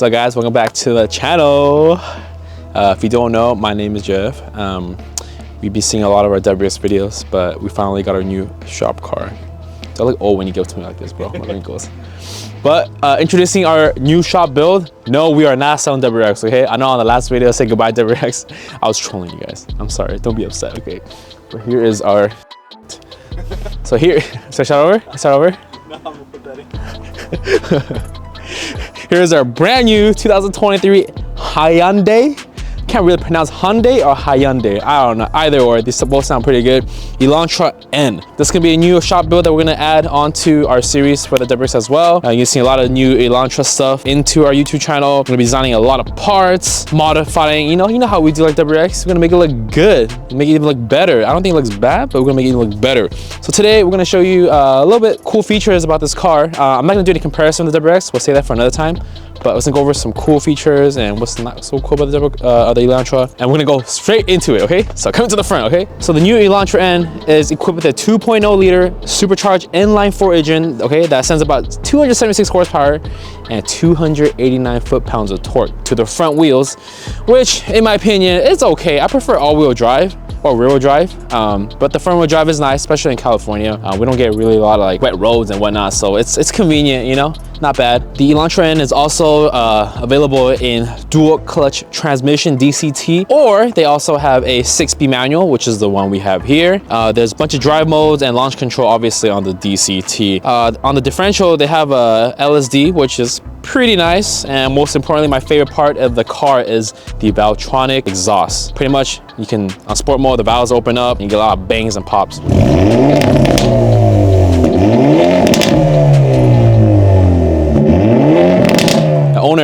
What's up, guys? Welcome back to the channel. If you don't know, my name is Jeff. We've been seeing a lot of our WRX videos, but we finally got our new shop car. I look old when you give it to me like this, bro. My wrinkles. But introducing our new shop build. No, we are not selling WRX, okay? I know on the last video I said goodbye WRX. I was trolling you guys. I'm sorry. Don't be upset, okay? But here is our... So here... Should I start over? Start over? No, I'm gonna put that in. Here's our brand new 2023 Hyundai. Can't really pronounce Hyundai or Hyundai. I don't know, either or. These both sound pretty good. Elantra N. This is gonna be a new shop build that we're gonna add onto our series for the WRX as well. You can see a lot of new Elantra stuff into our YouTube channel. We're gonna be designing a lot of parts, modifying, you know how we do like WRX. We're gonna make it look good, make it even look better. I don't think it looks bad, but we're gonna make it even look better. So today we're gonna show you a little bit cool features about this car. I'm not gonna do any comparison with the WRX. We'll save that for another time. But let's go over some cool features and what's not so cool about the Elantra. And we're gonna go straight into it, okay? So coming to the front, okay? So the new Elantra N is equipped with a 2.0 liter supercharged inline 4 engine, okay? That sends about 276 horsepower and 289 foot-pounds of torque to the front wheels, which in my opinion, it's okay. I prefer all-wheel drive or rear-wheel drive, but the front-wheel drive is nice, especially in California. We don't get really a lot of like wet roads and whatnot, so it's convenient, you know, not bad. The Elantra N is also available in dual clutch transmission, DCT, or they also have a 6-speed manual, which is the one we have here. There's a bunch of drive modes and launch control, obviously, on the DCT. On the differential, they have a LSD, which is pretty nice, and most importantly, my favorite part of the car is the Valvetronic exhaust. Pretty much, you can, on sport mode, the valves open up, and you get a lot of bangs and pops.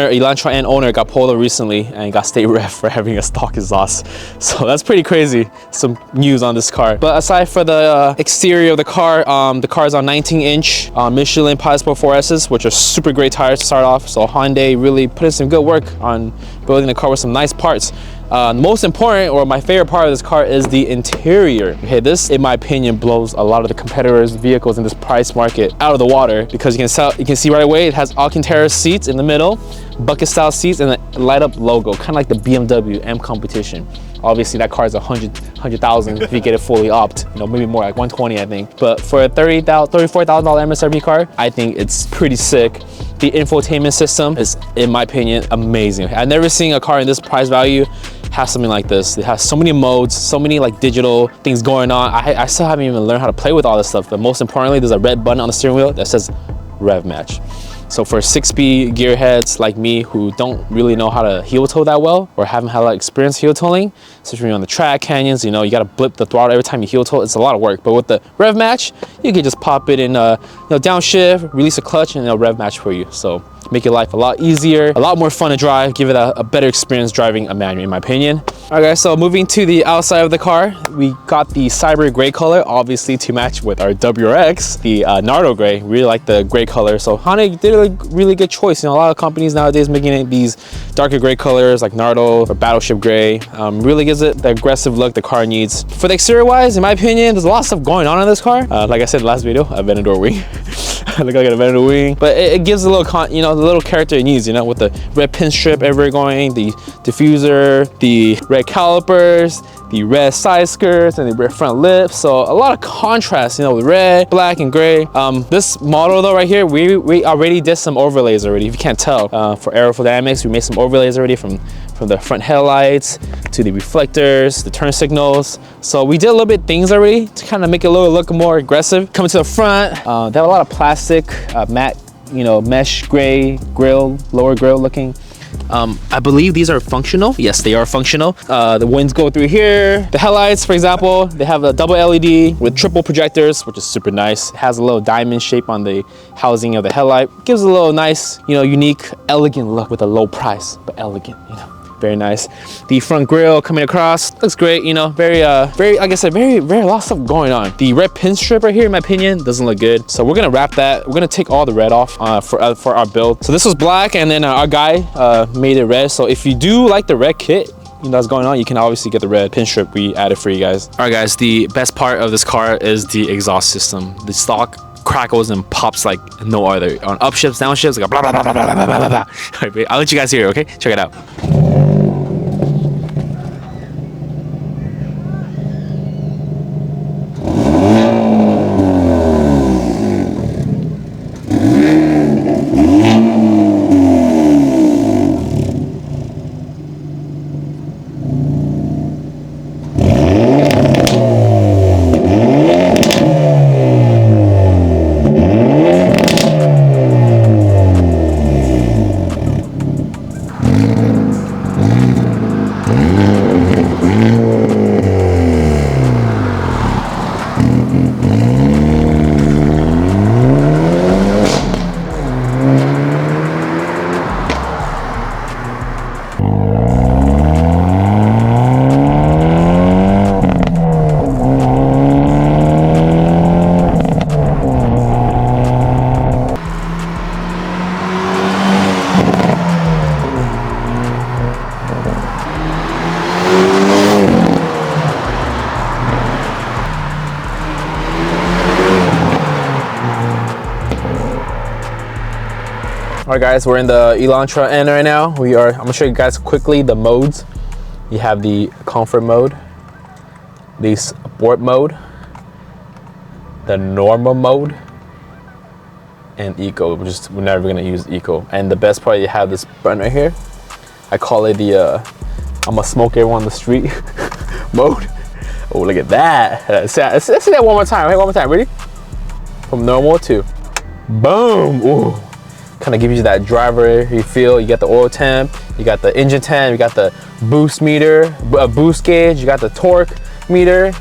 Elantra N owner got pulled over recently and got state ref for having a stock exhaust. So that's pretty crazy. Some news on this car. But aside for the exterior of the car is on 19-inch Michelin Pilot Sport 4S's, which are super great tires to start off. So Hyundai really put in some good work on building the car with some nice parts. Most important, or my favorite part of this car, is the interior. Okay, this, in my opinion, blows a lot of the competitors' vehicles in this price market out of the water, because you can see right away it has Alcantara seats in the middle, bucket style seats, and a light up logo, kind of like the BMW M Competition. Obviously that car is 100,000 if you get it fully opt, you know, maybe more like 120, I think. But for a $34,000 MSRP car, I think it's pretty sick. The infotainment system is, in my opinion, amazing. I've never seen a car in this price value have something like this. It has so many modes, so many like digital things going on. I still haven't even learned how to play with all this stuff, but most importantly, there's a red button on the steering wheel that says rev match. So for 6-speed gearheads like me who don't really know how to heel toe that well, or haven't had a lot of experience heel towing, especially on the track canyons, you know, you gotta blip the throttle every time you heel toe. It's a lot of work. But with the rev match, you can just pop it in, downshift, release a clutch, and it'll rev match for you. So make your life a lot easier, a lot more fun to drive, give it a better experience driving a manual, in my opinion. All right, so moving to the outside of the car, we got the cyber gray color, obviously to match with our WRX, the Nardo gray. Really like the gray color. So Hyundai did a really good choice. You know, a lot of companies nowadays making it these darker gray colors like Nardo or Battleship gray. Really gives it the aggressive look the car needs. For the exterior wise, in my opinion, there's a lot of stuff going on in this car. Like I said in the last video, a Venador wing. Look like a Venador wing, but it gives a little the little character it needs, you know, with the red pin strip everywhere going, the diffuser, the red calipers, the red side skirts, and the red front lips. So a lot of contrast, you know, with red, black, and gray. This model though right here, we already did some overlays already, if you can't tell. For aerodynamics, we made some overlays already from the front headlights to the reflectors, the turn signals. So we did a little bit things already to kind of make it look more aggressive. Coming to the front, they have a lot of plastic, matte, you know, mesh gray grille, lower grille looking. I believe these are functional. Yes, they are functional. The winds go through here. The headlights, for example, they have a double LED with triple projectors, which is super nice. It has a little diamond shape on the housing of the headlight. Gives a little nice, you know, unique, elegant look with a low price, but elegant, you know. Very nice. The front grille coming across looks great, you know, very like I said, very a lot of stuff going on. The red pin strip right here, in my opinion, doesn't look good, so we're gonna wrap that. We're gonna take all the red off for our build. So this was black, and then our guy made it red. So if you do like the red kit, you know, that's going on, you can obviously get the red pin strip we added for you guys. All right guys, the best part of this car is the exhaust system. The stock crackles and pops like no other. On upshifts, downshifts, like blah blah blah blah blah blah blah blah. All right, I'll let you guys hear it, okay? Check it out. All right, guys, we're in the Elantra N right now. I'm gonna show you guys quickly the modes. You have the comfort mode, the sport mode, the normal mode, and eco, which is, we're never gonna use eco. And the best part, you have this button right here. I call it the, I'm gonna smoke everyone on the street mode. Oh, look at that. Let's see that one more time, right? One more time, ready? From normal to boom. Ooh. Kind of gives you that driver you feel. You got the oil temp, you got the engine temp, you got the boost meter, boost gauge, you got the torque meter,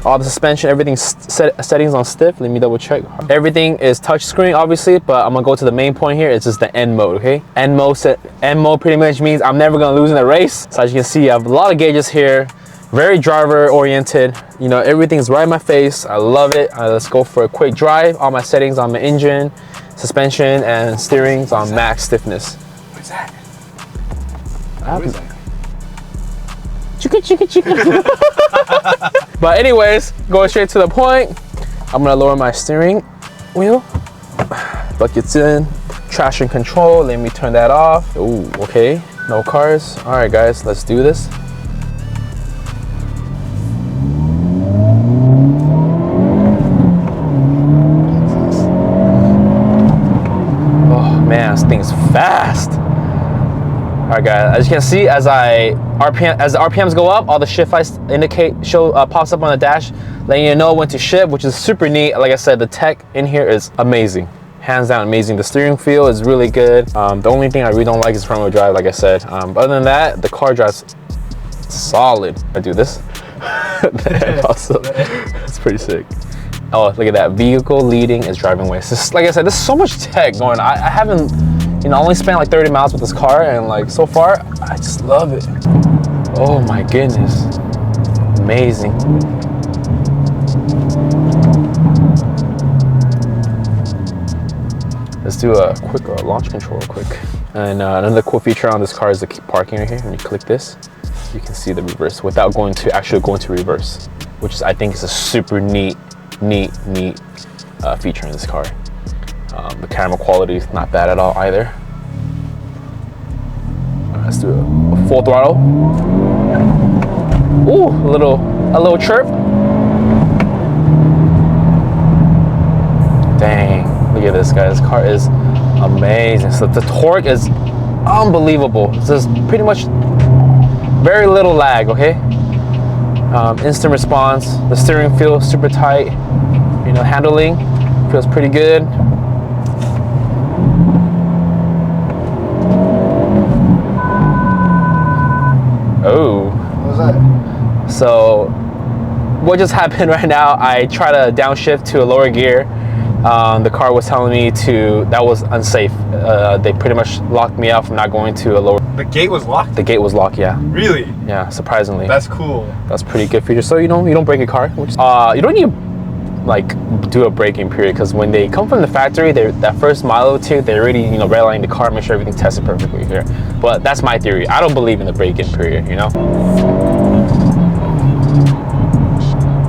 all the suspension, everything's settings on stiff. Let me double check. Everything is touch screen, obviously, but I'm gonna go to the main point here. It's just the N mode, okay? N mode pretty much means I'm never gonna lose in the race. So as you can see, I have a lot of gauges here, very driver oriented. You know, everything's right in my face. I love it. Let's go for a quick drive. All my settings on my engine, suspension, and steering's on max stiffness. What's that? What is that? Chicka. But anyways, going straight to the point, I'm gonna lower my steering wheel. Buckets in, traction control. Let me turn that off. Ooh, okay, no cars. All right, guys, let's do this. Man, this thing's fast. All right, guys. As you can see, as the RPMs go up, all the shift lights pops up on the dash, letting you know when to shift, which is super neat. Like I said, the tech in here is amazing, hands down amazing. The steering feel is really good. The only thing I really don't like is front wheel drive, like I said. But other than that, the car drives solid. I do this. Also, it's pretty sick. Oh, look at that. Vehicle leading is driving away. So, like I said, there's so much tech going on. I haven't, you know, only spent like 30 miles with this car, and like so far, I just love it. Oh my goodness. Amazing. Let's do a quick launch control real quick. And another cool feature on this car is the parking right here. When you click this, you can see the reverse without actually going to reverse, which is, I think, is a super neat feature in this car. The camera quality is not bad at all either. Let's do a full throttle. Ooh, a little chirp. Dang, look at this, guys. This car is amazing. So the torque is unbelievable. It's just pretty much very little lag, okay? Instant response. The steering feels super tight. You know, handling feels pretty good. Oh. What was that? So, what just happened right now? I tried to downshift to a lower gear. The car was telling me that was unsafe. They pretty much locked me out from not going to a lower. The gate was locked? The gate was locked, yeah. Really? Yeah, surprisingly. That's cool. That's pretty good feature. So you don't break a car. You don't need to like do a braking period, because when they come from the factory, that first mile or two, they're already, you know, redlining the car, make sure everything's tested perfectly here. But that's my theory. I don't believe in the braking period, you know?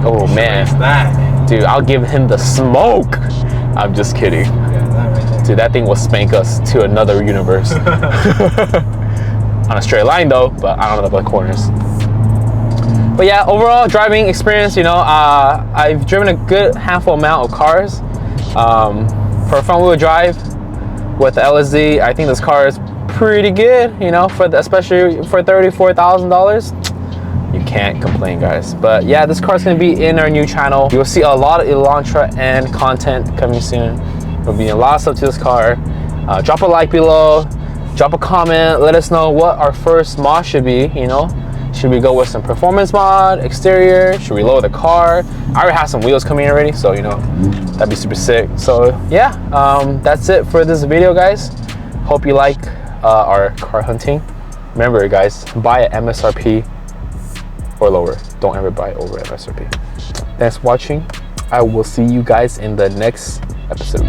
Oh man. That. Dude, I'll give him the smoke. I'm just kidding. Yeah, that right there. Dude, that thing will spank us to another universe. On a straight line though, but I don't know about the corners. But yeah, overall driving experience, you know, I've driven a good handful amount of cars. For a front wheel drive with the LSD, I think this car is pretty good, you know, especially for $34,000. You can't complain, guys. But yeah, this car is going to be in our new channel. You'll see a lot of Elantra and content coming soon. There'll be a lot of stuff to this car. Drop a like below, drop a comment, let us know what our first mod should be, you know. Should we go with some performance mod, exterior? Should we lower the car? I already have some wheels coming in already, so you know, that'd be super sick. So yeah, that's it for this video, guys. Hope you like our car hunting. Remember, guys, buy at MSRP or lower. Don't ever buy over MSRP. Thanks for watching. I will see you guys in the next episode.